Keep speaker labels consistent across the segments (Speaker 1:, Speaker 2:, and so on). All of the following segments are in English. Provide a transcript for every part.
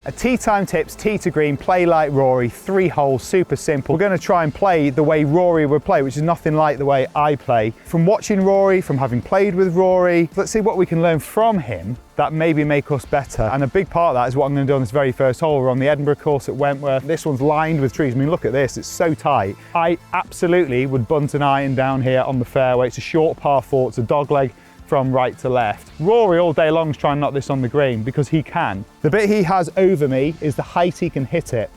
Speaker 1: A tee time tips, tee to green, play like Rory, 3 holes, super simple. We're going to try and play the way Rory would play, which is nothing like the way I play. From watching Rory, from having played with Rory, let's see what we can learn from him that maybe make us better. And a big part of that is what I'm going to do on this very first hole. We're on the Edinburgh course at Wentworth. This one's lined with trees. I mean, look at this, it's so tight. I absolutely would bunt an iron down here on the fairway. It's a short par 4, it's a dog leg from right to left. Rory all day long is trying to knock this on the green because he can. The bit he has over me is the height he can hit it.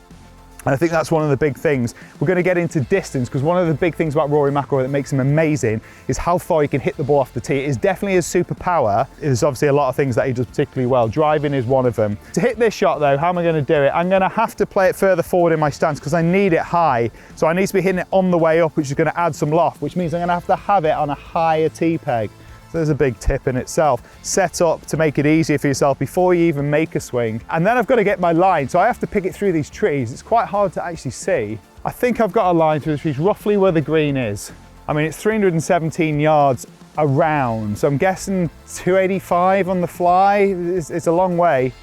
Speaker 1: And I think that's one of the big things. We're going to get into distance because one of the big things about Rory McIlroy that makes him amazing is how far he can hit the ball off the tee. It is definitely his superpower. There's obviously a lot of things that he does particularly well. Driving is one of them. To hit this shot though, how am I going to do it? I'm going to have to play it further forward in my stance because I need it high. So I need to be hitting it on the way up, which is going to add some loft, which means I'm going to have it on a higher tee peg. So there's a big tip in itself. Set up to make it easier for yourself before you even make a swing. And then I've got to get my line, so I have to pick it through these trees. It's quite hard to actually see. I think I've got a line through the trees, roughly where the green is. I mean, it's 317 yards around, so I'm guessing 285 on the fly. It's a long way,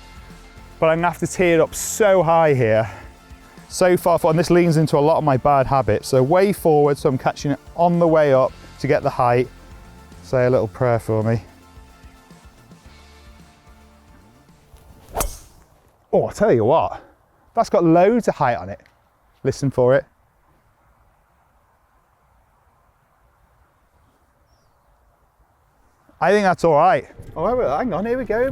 Speaker 1: but I'm gonna have to tee it up so high here. So far, and this leans into a lot of my bad habits. So way forward, so I'm catching it on the way up to get the height. Say a little prayer for me. Oh, I'll tell you what, that's got loads of height on it. Listen for it. I think that's all right. Oh, hang on, here we go.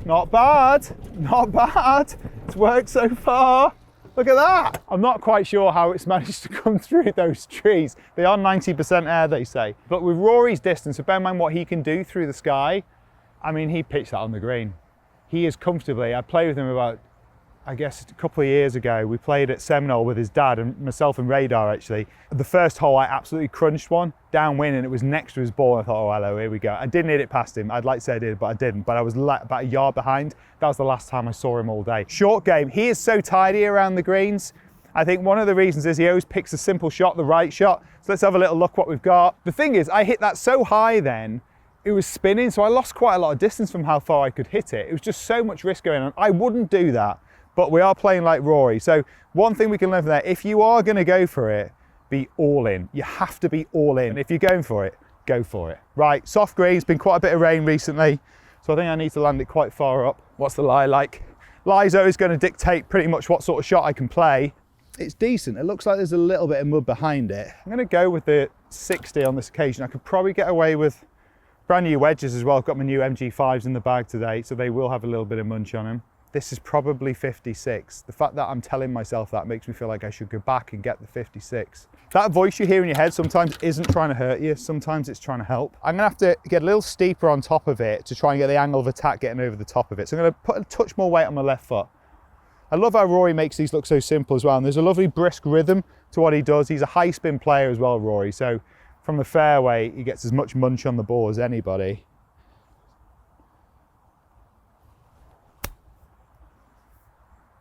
Speaker 1: Not bad, not bad. It's worked so far. Look at that! I'm not quite sure how it's managed to come through those trees. They are 90% air, they say. But with Rory's distance, so bear in mind what he can do through the sky, I mean, he pitched that on the green. He is comfortably, I played with him about, I guess, a couple of years ago. We played at Seminole with his dad and myself and Radar, actually. The first hole, I absolutely crunched one downwind and it was next to his ball. I thought, oh, hello, here we go. I didn't hit it past him. I'd like to say I did, but I didn't. But I was about a yard behind. That was the last time I saw him all day. Short game, he is so tidy around the greens. I think one of the reasons is he always picks a simple shot, the right shot. So let's have a little look what we've got. The thing is, I hit that so high then, it was spinning, so I lost quite a lot of distance from how far I could hit it. It was just so much risk going on. I wouldn't do that, but we are playing like Rory. So one thing we can learn from there, if you are gonna go for it, be all in. You have to be all in. If you're going for it, go for it. Right, soft green, it's been quite a bit of rain recently, so I think I need to land it quite far up. What's the lie like? Lie's always gonna dictate pretty much what sort of shot I can play. It's decent, it looks like there's a little bit of mud behind it. I'm gonna go with the 60 on this occasion. I could probably get away with brand new wedges as well. I've got my new MG5s in the bag today, so they will have a little bit of munch on them. This is probably 56. The fact that I'm telling myself that makes me feel like I should go back and get the 56. That voice you hear in your head sometimes isn't trying to hurt you, sometimes it's trying to help. I'm gonna have to get a little steeper on top of it to try and get the angle of attack getting over the top of it. So I'm gonna put a touch more weight on my left foot. I love how Rory makes these look so simple as well, and there's a lovely brisk rhythm to what he does. He's a high spin player as well, Rory, so from the fairway, he gets as much munch on the ball as anybody.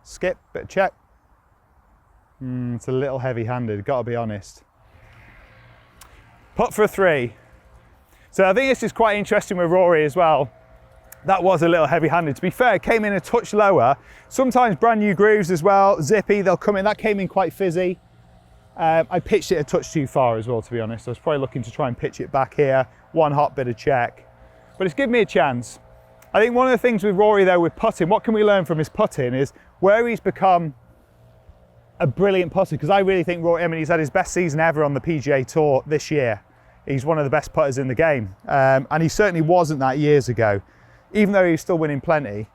Speaker 1: Skip, bit of check. It's a little heavy-handed, gotta be honest. Putt for a 3. So I think this is quite interesting with Rory as well. That was a little heavy-handed. To be fair, it came in a touch lower. Sometimes brand new grooves as well, zippy, they'll come in. That came in quite fizzy. I pitched it a touch too far as well, to be honest. I was probably looking to try and pitch it back here. One hot bit of check. But it's given me a chance. I think one of the things with Rory though with putting, what can we learn from his putting is where he's become a brilliant putter, because I really think Rory, I mean, he's had his best season ever on the PGA Tour this year. He's one of the best putters in the game. And he certainly wasn't that years ago, even though he was still winning plenty.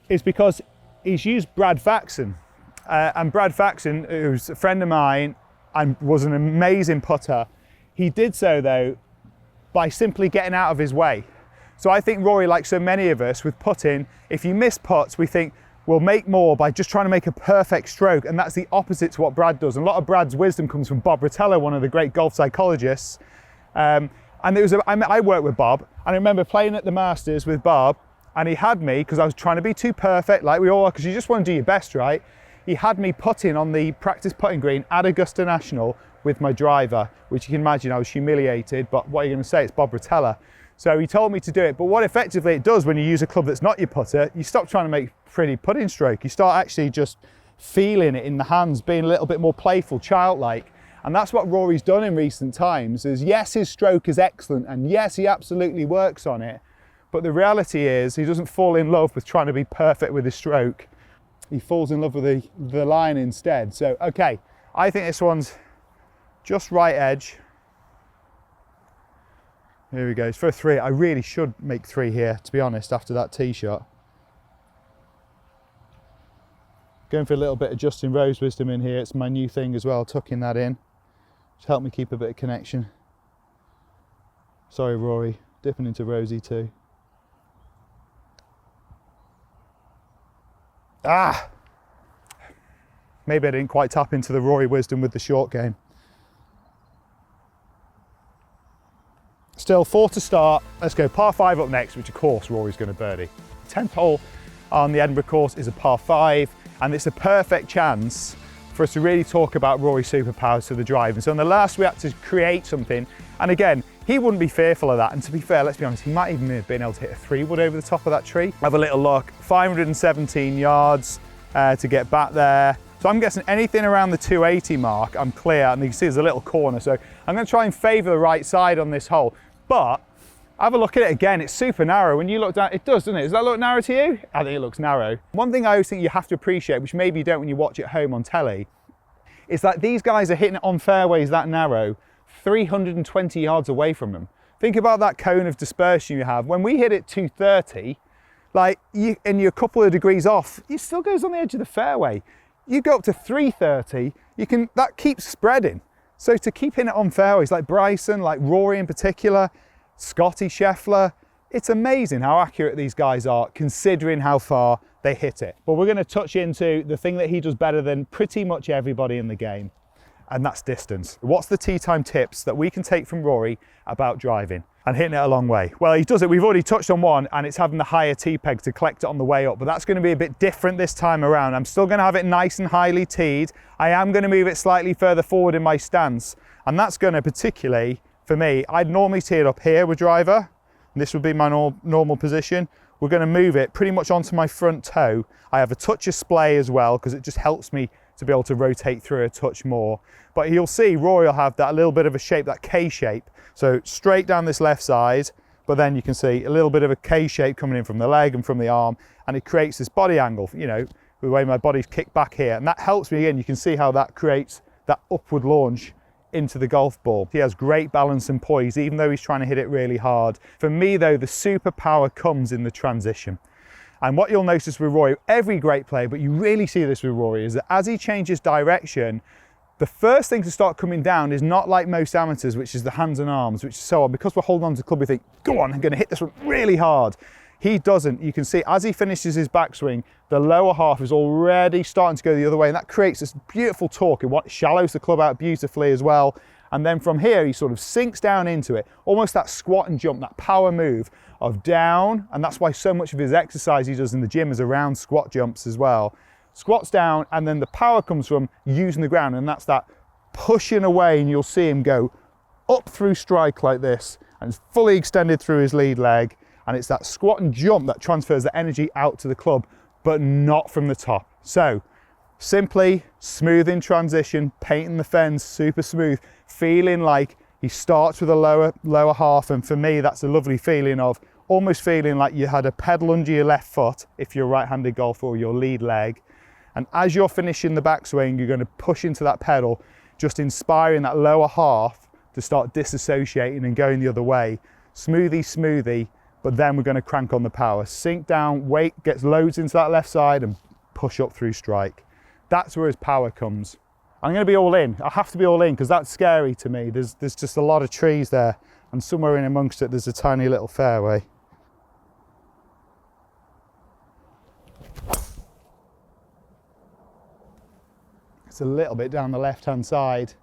Speaker 1: It's because he's used Brad Faxon. And Brad Faxon, who's a friend of mine and was an amazing putter, he did so though by simply getting out of his way. So I think Rory, like so many of us with putting, if you miss putts, we think we'll make more by just trying to make a perfect stroke, and that's the opposite to what Brad does. And a lot of Brad's wisdom comes from Bob Rotella, one of the great golf psychologists. And it was I worked with Bob, and I remember playing at the Masters with Bob, and he had me, because I was trying to be too perfect, like we all are, because you just want to do your best, right? He had me putting on the practice putting green at Augusta National with my driver, which you can imagine I was humiliated, but what are you going to say? It's Bob Rotella. So he told me to do it, but what effectively it does when you use a club that's not your putter, you stop trying to make pretty putting stroke. You start actually just feeling it in the hands, being a little bit more playful, childlike. And that's what Rory's done in recent times, is yes, his stroke is excellent, and yes, he absolutely works on it. But the reality is he doesn't fall in love with trying to be perfect with his stroke. He falls in love with the line instead. So, okay, I think this one's just right edge. Here he goes for a 3. I really should make 3 here, to be honest, after that tee shot. Going for a little bit of Justin Rose wisdom in here. It's my new thing as well, tucking that in. Just help me keep a bit of connection. Sorry, Rory, dipping into Rosie too. Ah! Maybe I didn't quite tap into the Rory wisdom with the short game. Still 4 to start. Let's go par 5 up next, which of course Rory's going to birdie. 10th hole on the Edinburgh course is a par 5, and it's a perfect chance for us to really talk about Rory's superpowers to the drive. And so on the last we had to create something, and again, he wouldn't be fearful of that. And to be fair, let's be honest, he might even have been able to hit a 3-wood over the top of that tree. Have a little look, 517 yards to get back there. So I'm guessing anything around the 280 mark, I'm clear, and you can see there's a little corner. So I'm going to try and favour the right side on this hole. But have a look at it again, it's super narrow. When you look down, it does, doesn't it? Does that look narrow to you? I think it looks narrow. One thing I always think you have to appreciate, which maybe you don't when you watch it at home on telly, is that these guys are hitting it on fairways that narrow, 320 yards away from them. Think about that cone of dispersion you have. When we hit it 230, and you're a couple of degrees off, it still goes on the edge of the fairway. You go up to 330, that keeps spreading. So to keep hitting it on fairways like Bryson, like Rory in particular, Scotty Scheffler, it's amazing how accurate these guys are considering how far they hit it. But we're going to touch into the thing that he does better than pretty much everybody in the game, and that's distance. What's the tee time tips that we can take from Rory about driving and hitting it a long way? Well, he does it. We've already touched on one, and it's having the higher tee peg to collect it on the way up, but that's going to be a bit different this time around. I'm still going to have it nice and highly teed. I am going to move it slightly further forward in my stance, and that's going to particularly, for me, I'd normally tee it up here with driver, and this would be my normal position. We're going to move it pretty much onto my front toe. I have a touch of splay as well, because it just helps me to be able to rotate through a touch more. But you'll see Rory will have that little bit of a shape, that K shape. So straight down this left side, but then you can see a little bit of a K shape coming in from the leg and from the arm, and it creates this body angle, you know, the way my body's kicked back here. And that helps me again. You can see how that creates that upward launch into the golf ball. He has great balance and poise, even though he's trying to hit it really hard. For me though, the superpower comes in the transition. And what you'll notice with Rory, every great player, but you really see this with Rory, is that as he changes direction, the first thing to start coming down is not like most amateurs, which is the hands and arms, which is so odd. Because we're holding on to the club, we think, go on, I'm going to hit this one really hard. He doesn't. You can see as he finishes his backswing, the lower half is already starting to go the other way, and that creates this beautiful torque, and what shallows the club out beautifully as well. And then from here, he sort of sinks down into it, almost that squat and jump, that power move of down, and that's why so much of his exercise he does in the gym is around squat jumps as well. Squats down, and then the power comes from using the ground, and that's that pushing away, and you'll see him go up through strike like this, and it's fully extended through his lead leg, and it's that squat and jump that transfers the energy out to the club, but not from the top. So simply smooth in transition, painting the fence super smooth, feeling like he starts with a lower half, and for me that's a lovely feeling of almost feeling like you had a pedal under your left foot if you're a right-handed golfer, or your lead leg, and as you're finishing the backswing you're going to push into that pedal, just inspiring that lower half to start disassociating and going the other way. Smoothie, but then we're going to crank on the power, sink down, weight gets loads into that left side and push up through strike. That's where his power comes. I'm going to be all in. I have to be all in because that's scary to me. There's just a lot of trees there, and somewhere in amongst it there's a tiny little fairway. It's a little bit down the left-hand side.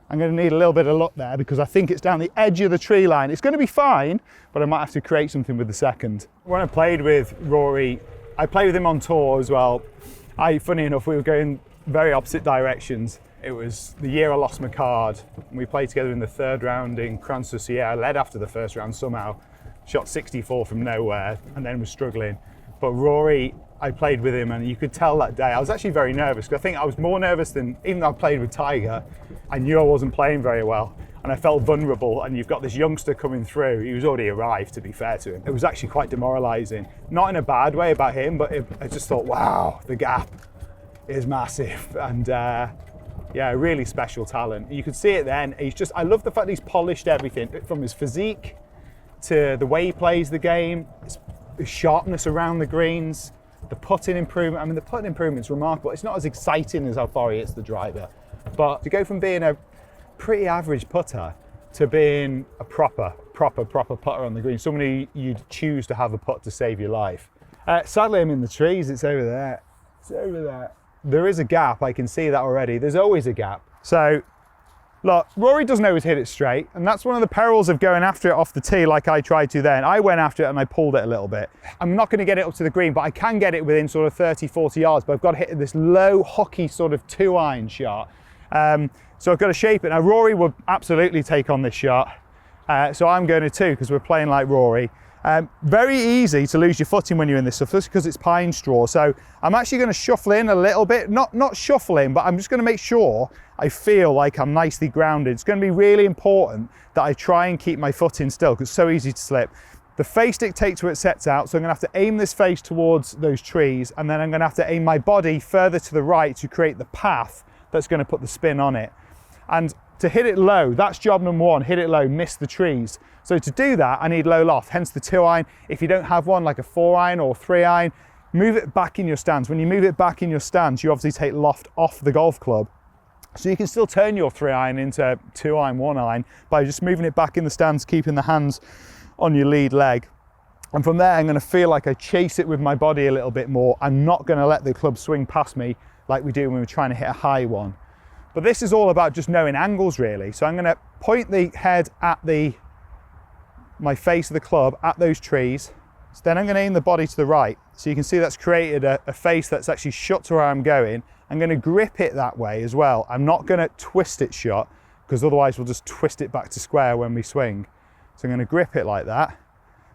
Speaker 1: I'm going to need a little bit of luck there because I think it's down the edge of the tree line. It's going to be fine, but I might have to create something with the second. When I played with Rory, I played with him on tour as well. Funny enough, we were going very opposite directions It was the year I lost my card. We played together in the 3rd round in Crans-sur-Sierre. I led after the 1st round somehow, shot 64 from nowhere, and then was struggling. But Rory, I played with him, and you could tell that day, I was actually very nervous, because I think I was more nervous than, even though I played with Tiger, I knew I wasn't playing very well, and I felt vulnerable, and you've got this youngster coming through. He was already arrived, to be fair to him. It was actually quite demoralising. Not in a bad way about him, but I just thought, wow, the gap is massive, and yeah, really special talent. You could see it then. I love the fact he's polished everything, from his physique to the way he plays the game, his sharpness around the greens, the putting improvement. I mean, the putting improvement's remarkable. It's not as exciting as how far he hits the driver, but to go from being a pretty average putter to being a proper putter on the green, somebody you'd choose to have a putt to save your life. Sadly, I'm in the trees. It's over there. It's over there. There is a gap. I can see that already. There's always a gap. So, look, Rory doesn't always hit it straight, and that's one of the perils of going after it off the tee like I tried to then. I went after it and I pulled it a little bit. I'm not going to get it up to the green, but I can get it within sort of 30, 40 yards, but I've got to hit this low hockey sort of 2-iron shot. So I've got to shape it. Now, Rory would absolutely take on this shot, so I'm going to too, because we're playing like Rory. Very easy to lose your footing when you're in this stuff, just because it's pine straw. So I'm actually going to shuffle in a little bit, not shuffle in, but I'm just going to make sure I feel like I'm nicely grounded. It's going to be really important that I try and keep my footing still, because it's so easy to slip. The face dictates where it sets out, so I'm going to have to aim this face towards those trees, and then I'm going to have to aim my body further to the right to create the path that's going to put the spin on it. And to hit it low, that's job number 1, hit it low, miss the trees. So to do that, I need low loft, hence the 2-iron. If you don't have one, like a 4-iron or 3-iron, move it back in your stance. When you move it back in your stance, you obviously take loft off the golf club. So you can still turn your 3-iron into 2-iron, 1-iron by just moving it back in the stance, keeping the hands on your lead leg. And from there, I'm going to feel like I chase it with my body a little bit more. I'm not going to let the club swing past me like we do when we're trying to hit a high one. But this is all about just knowing angles, really. So I'm going to point the head at my face of the club at those trees. So then I'm going to aim the body to the right. So you can see that's created a face that's actually shut to where I'm going. I'm going to grip it that way as well. I'm not going to twist it shut, because otherwise we'll just twist it back to square when we swing. So I'm going to grip it like that.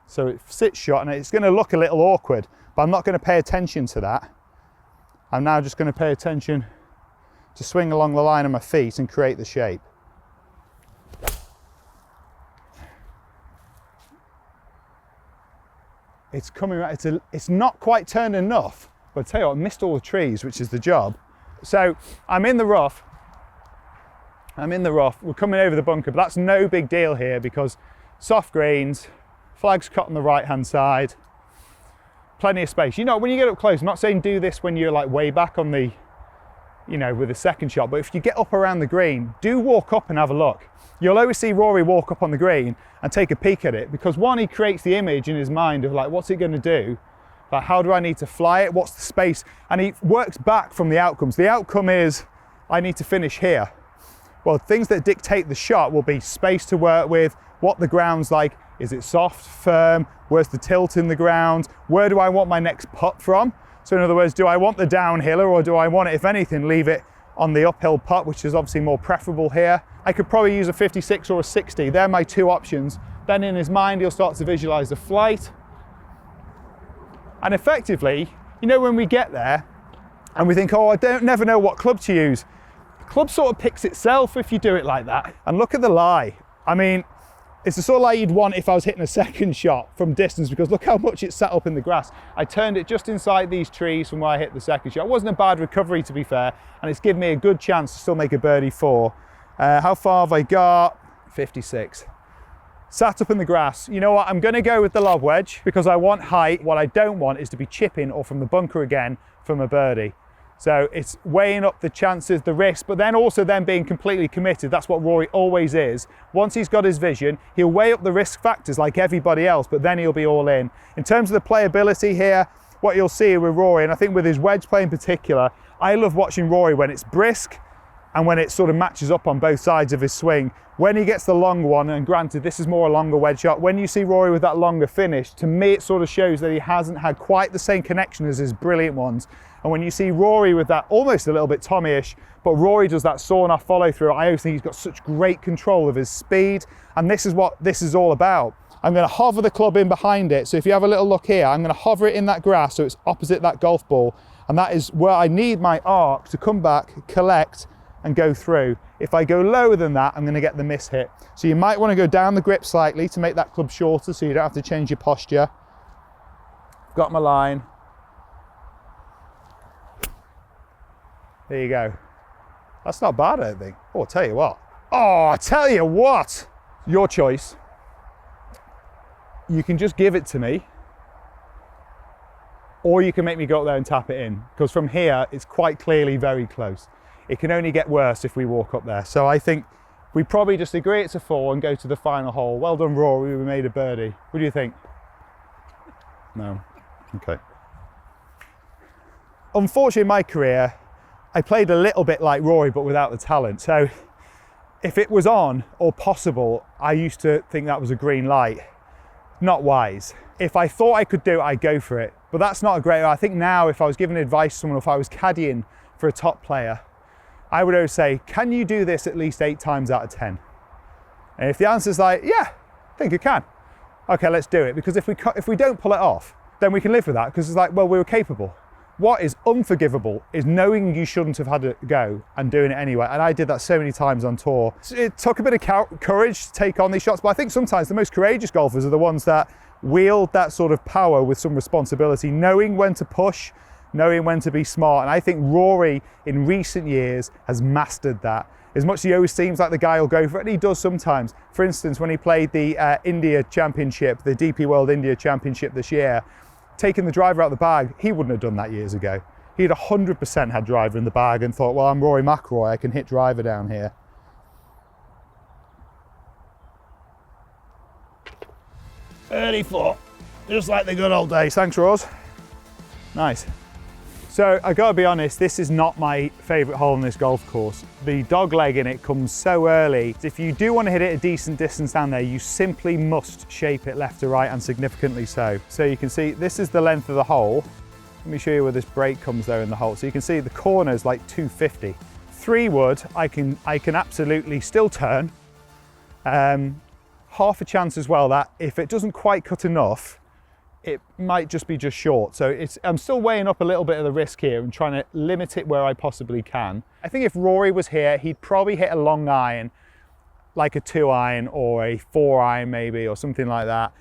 Speaker 1: So it sits shut, and it's going to look a little awkward, but I'm not going to pay attention to that. I'm now just going to pay attention to swing along the line of my feet and create the shape. It's coming right, it's not quite turned enough, but I tell you what, I missed all the trees, which is the job. So I'm in the rough, we're coming over the bunker, but that's no big deal here, because soft greens, flags cut on the right hand side, plenty of space. You know, when you get up close, I'm not saying do this when you're like way back on the, you know, with a second shot, but if you get up around the green, do walk up and have a look. You'll always see Rory walk up on the green and take a peek at it, because one, he creates the image in his mind of like, what's it going to do? Like, how do I need to fly it? What's the space? And he works back from the outcomes. The outcome is, I need to finish here. Well, things that dictate the shot will be space to work with, what the ground's like, is it soft, firm, where's the tilt in the ground, where do I want my next putt from? So in other words, do I want the downhiller, or do I want it, if anything, leave it on the uphill putt, which is obviously more preferable here. I could probably use a 56 or a 60. They're my two options. Then in his mind, he'll start to visualize the flight. And effectively, you know, when we get there and we think, oh, I never know what club to use. The club sort of picks itself if you do it like that. And look at the lie. I mean, it's the sort of lie you'd want if I was hitting a second shot from distance, because look how much it's sat up in the grass. I turned it just inside these trees from where I hit the second shot. It wasn't a bad recovery, to be fair, and it's given me a good chance to still make a birdie 4. How far have I got? 56. Sat up in the grass. You know what? I'm going to go with the lob wedge because I want height. What I don't want is to be chipping or from the bunker again from a birdie. So it's weighing up the chances, the risk, but then also then being completely committed. That's what Rory always is. Once he's got his vision, he'll weigh up the risk factors like everybody else, but then he'll be all in. In terms of the playability here, what you'll see with Rory, and I think with his wedge play in particular, I love watching Rory when it's brisk, and when it sort of matches up on both sides of his swing. When he gets the long one, and granted this is more a longer wedge shot, when you see Rory with that longer finish, to me it sort of shows that he hasn't had quite the same connection as his brilliant ones. And when you see Rory with that almost a little bit Tommy-ish, but Rory does that sawn-off follow-through, I always think he's got such great control of his speed, and this is what this is all about. I'm going to hover the club in behind it, so if you have a little look here, I'm going to hover it in that grass so it's opposite that golf ball, and that is where I need my arc to come back, collect, and go through. If I go lower than that, I'm going to get the miss hit. So you might want to go down the grip slightly to make that club shorter so you don't have to change your posture. Got my line. There you go. That's not bad, I don't think. Oh, I'll tell you what. Oh, I tell you what. Your choice. You can just give it to me, or you can make me go up there and tap it in, because from here it's quite clearly very close. It can only get worse if we walk up there. So I think we probably just agree it's a 4 and go to the final hole. Well done, Rory, we made a birdie. What do you think? No? Okay. Unfortunately in my career, I played a little bit like Rory, but without the talent. So if it was on or possible, I used to think that was a green light. Not wise. If I thought I could do it, I'd go for it. But that's not a great, I think now if I was giving advice to someone, if I was caddying for a top player, I would always say, can you do this at least 8 times out of 10? And if the answer's like, yeah, I think I can. Okay, let's do it. Because if we don't pull it off, then we can live with that, because it's like, well, we were capable. What is unforgivable is knowing you shouldn't have had a go and doing it anyway. And I did that so many times on tour. It took a bit of courage to take on these shots, but I think sometimes the most courageous golfers are the ones that wield that sort of power with some responsibility, knowing when to push, knowing when to be smart. And I think Rory in recent years has mastered that. As much as he always seems like the guy will go for it, and he does sometimes. For instance, when he played the India Championship, the DP World India Championship this year, taking the driver out of the bag, he wouldn't have done that years ago. He'd 100% had driver in the bag and thought, well, I'm Rory McIlroy, I can hit driver down here. Birdie 4, just like the good old days. Thanks, Ross. Nice. So I gotta be honest, this is not my favorite hole in this golf course. The dog leg in it comes so early. If you do want to hit it a decent distance down there, you simply must shape it left to right, and significantly so. So you can see this is the length of the hole. Let me show you where this break comes there in the hole. So you can see the corner is like 250. 3 wood, I can absolutely still turn. Half a chance as well that if it doesn't quite cut enough, it might just be short. So I'm still weighing up a little bit of the risk here and trying to limit it where I possibly can. I think if Rory was here, he'd probably hit a long iron, like a 2 iron or a 4 iron maybe, or something like that,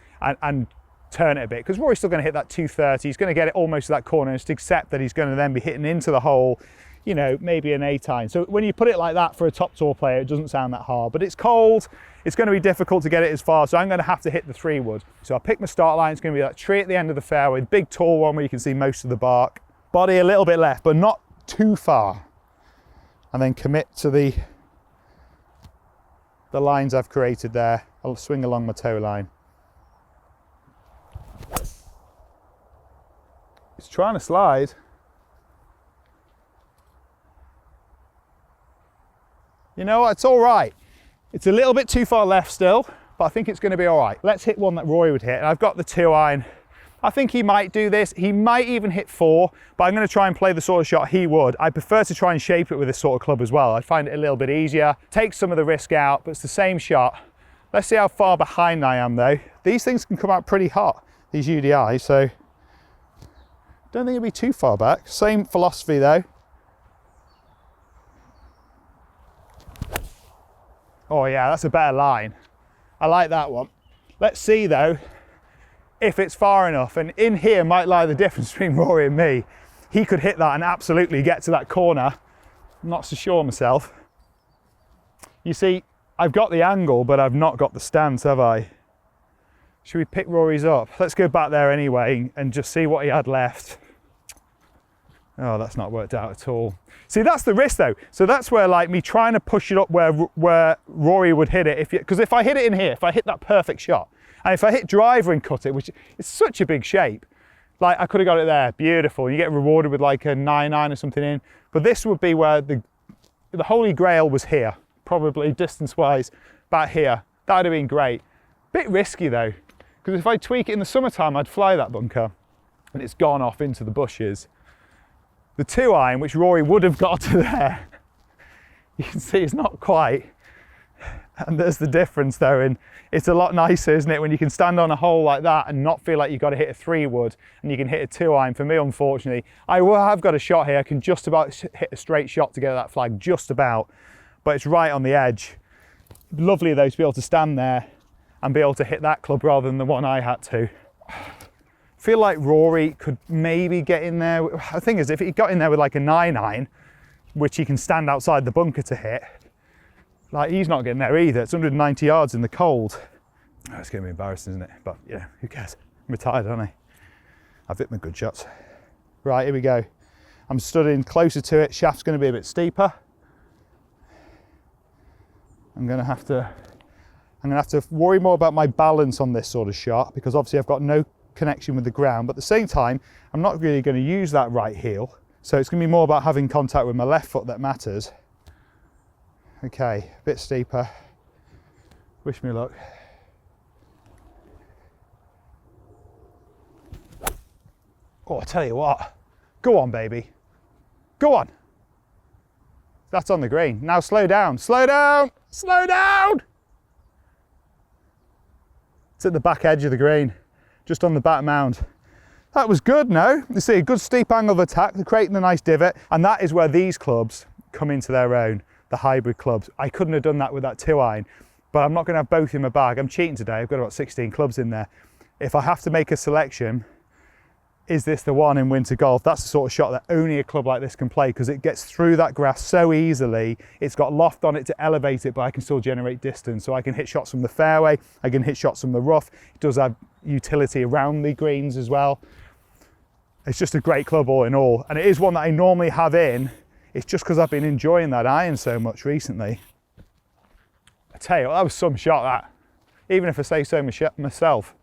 Speaker 1: and turn it a bit, because Rory's still going to hit that 230. He's going to get it almost to that corner, and just accept that he's going to then be hitting into the hole, you know, maybe an 8 iron. So when you put it like that for a top tour player, it doesn't sound that hard, but it's cold. It's going to be difficult to get it as far, so I'm going to have to hit the 3 wood. So I'll pick my start line. It's going to be that tree at the end of the fairway, big tall one where you can see most of the bark. Body a little bit left, but not too far. And then commit to the lines I've created there. I'll swing along my toe line. It's trying to slide. You know what, it's all right. It's a little bit too far left still, but I think it's going to be all right. Let's hit one that Rory would hit. And I've got the 2 iron. I think he might do this. He might even hit 4, but I'm going to try and play the sort of shot he would. I prefer to try and shape it with this sort of club as well. I find it a little bit easier, takes some of the risk out, but it's the same shot. Let's see how far behind I am though. These things can come out pretty hot, these UDIs, so don't think it'll be too far back. Same philosophy though. Oh yeah, that's a better line. I like that one. Let's see though, if it's far enough, and in here might lie the difference between Rory and me. He could hit that and absolutely get to that corner. I'm not so sure myself. You see, I've got the angle, but I've not got the stance, have I? Should we pick Rory's up? Let's go back there anyway and just see what he had left. Oh, that's not worked out at all. See, that's the risk though. So that's where like me trying to push it up where Rory would hit it. Because if I hit it in here, if I hit that perfect shot, and if I hit driver and cut it, which is such a big shape, like I could have got it there, beautiful. You get rewarded with like a 9 iron or something in. But this would be where the Holy Grail was here, probably distance-wise, about here. That would have been great. Bit risky though, because if I tweak it in the summertime, I'd fly that bunker, and it's gone off into the bushes. The 2-iron, which Rory would have got to there, you can see it's not quite. And there's the difference though, and it's a lot nicer, isn't it, when you can stand on a hole like that and not feel like you've got to hit a 3-wood and you can hit a 2-iron. For me, unfortunately, I have got a shot here. I can just about hit a straight shot to get that flag, just about, but it's right on the edge. Lovely though to be able to stand there and be able to hit that club rather than the one I had to. Feel like Rory could maybe get in there. The thing is, if he got in there with like a 9-iron, which he can stand outside the bunker to hit, like he's not getting there either. It's 190 yards in the cold. Oh, it's going to be embarrassing, isn't it? But yeah, who cares? I'm retired, aren't I? I've hit my good shots. Right, here we go. I'm stood in closer to it. Shaft's going to be a bit steeper. I'm going to have to worry more about my balance on this sort of shot, because obviously I've got no connection with the ground, but at the same time, I'm not really going to use that right heel. So it's going to be more about having contact with my left foot that matters. Okay, a bit steeper. Wish me luck. Oh, I tell you what. Go on, baby. Go on. That's on the green. Now slow down, slow down, slow down. It's at the back edge of the green, just on the back mound. That was good, no? You see a good steep angle of attack, creating a nice divot, and that is where these clubs come into their own. The hybrid clubs. I couldn't have done that with that 2-iron, but I'm not going to have both in my bag. I'm cheating today. I've got about 16 clubs in there. If I have to make a selection, is this the one in winter golf? That's the sort of shot that only a club like this can play, because it gets through that grass so easily. It's got loft on it to elevate it, but I can still generate distance. So I can hit shots from the fairway, I can hit shots from the rough. It does have utility around the greens as well. It's just a great club all in all, and it is one that I normally have in. It's just because I've been enjoying that iron so much recently. I tell you what, that was some shot, that. Even if I say so myself,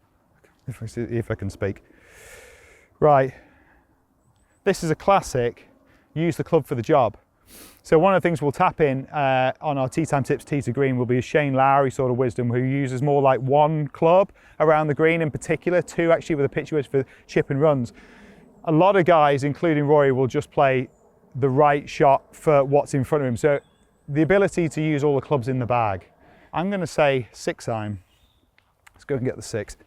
Speaker 1: if I can speak. Right, this is a classic, use the club for the job. So one of the things we'll tap in on our Tee Time Tips tee to green will be a Shane Lowry sort of wisdom, who uses more like one club around the green in particular, 2 actually with a pitch wedge for chip and runs. A lot of guys, including Rory, will just play the right shot for what's in front of him. So the ability to use all the clubs in the bag. I'm going to say 6-iron. Let's go and get the 6.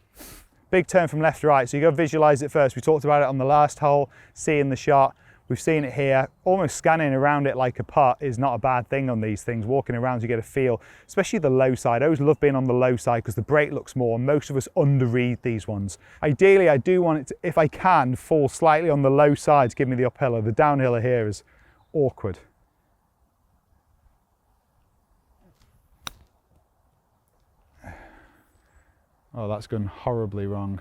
Speaker 1: Big turn from left to right, so you go visualize it first. We talked about it on the last hole, seeing the shot. We've seen it here. Almost scanning around it like a putt is not a bad thing on these things. Walking around, you get a feel, especially the low side. I always love being on the low side because the break looks more. Most of us underread these ones. Ideally, I do want it to, if I can, fall slightly on the low side to give me the uphiller. The downhiller here is awkward. Oh, that's gone horribly wrong.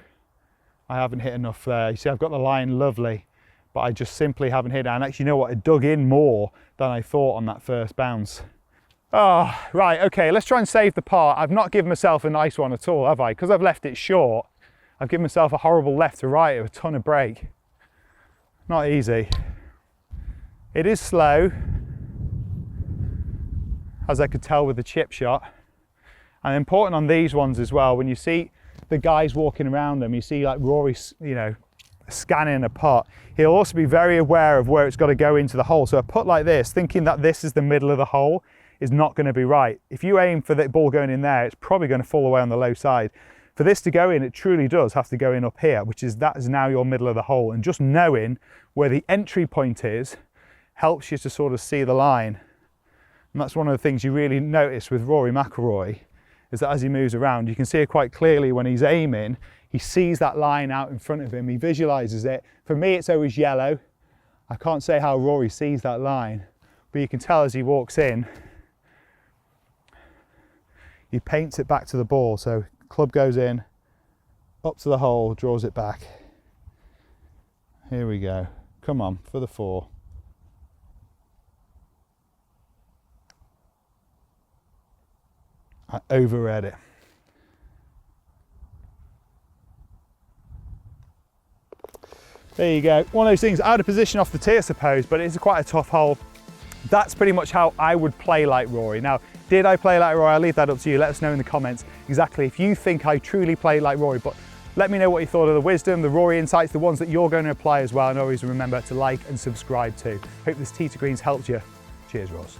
Speaker 1: I haven't hit enough there. You see, I've got the line lovely, but I just simply haven't hit it. And actually, you know what? It dug in more than I thought on that first bounce. Oh, right, okay, let's try and save the par. I've not given myself a nice one at all, have I? Because I've left it short, I've given myself a horrible left to right with a ton of break. Not easy. It is slow, as I could tell with the chip shot. And important on these ones as well, when you see the guys walking around them, you see like Rory, you know, scanning a putt, he'll also be very aware of where it's got to go into the hole. So a putt like this, thinking that this is the middle of the hole, is not going to be right. If you aim for the ball going in there, it's probably going to fall away on the low side. For this to go in, it truly does have to go in up here, which is, that is now your middle of the hole. And just knowing where the entry point is helps you to sort of see the line. And that's one of the things you really notice with Rory McIlroy, is that as he moves around, you can see it quite clearly when he's aiming, he sees that line out in front of him, he visualizes it. For me, it's always yellow. I can't say how Rory sees that line, but you can tell as he walks in, he paints it back to the ball. So club goes in, up to the hole, draws it back. Here we go. Come on, for the 4. I overread it. There you go. One of those things out of position off the tee, I suppose, but it's quite a tough hole. that's pretty much how I would play like Rory. Now, did I play like Rory? I'll leave that up to you. Let us know in the comments exactly if you think I truly played like Rory, but let me know what you thought of the wisdom, the Rory insights, the ones that you're going to apply as well. And always remember to like and subscribe too. Hope this tee to greens helped you. Cheers, Ross.